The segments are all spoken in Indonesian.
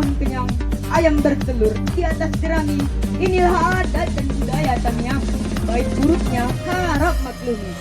ayam kenyang, ayam bertelur di atas jerami. Inilah adat dan budaya Tamiang. Baik buruknya harap maklumi.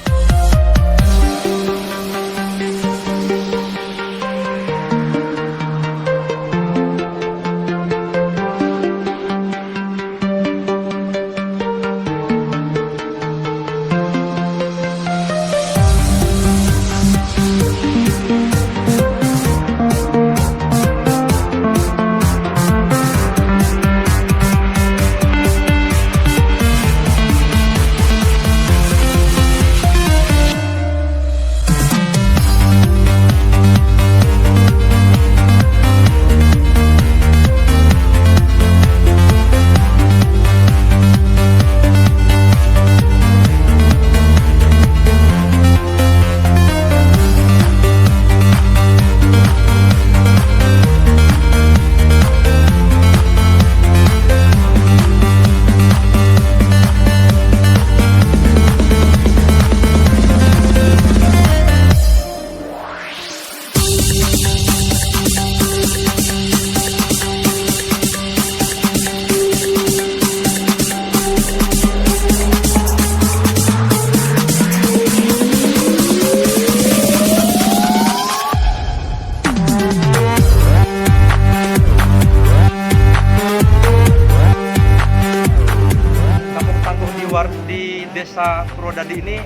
Di desa Purwodadi ini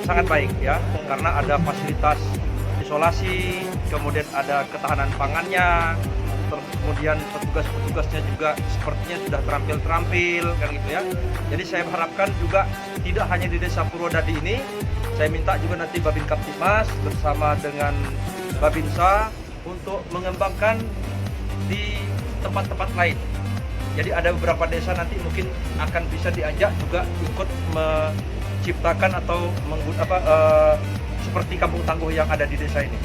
sangat baik ya, karena ada fasilitas isolasi, kemudian ada ketahanan pangannya, kemudian petugas-petugasnya juga sepertinya sudah terampil kan gitu ya. Jadi saya harapkan juga tidak hanya di desa Purwodadi ini, saya minta juga nanti Babin Kaptipmas bersama dengan Babinsa untuk mengembangkan di tempat-tempat lain. Jadi ada beberapa desa nanti mungkin akan bisa diajak juga ikut menciptakan atau seperti kampung tangguh yang ada di desa ini.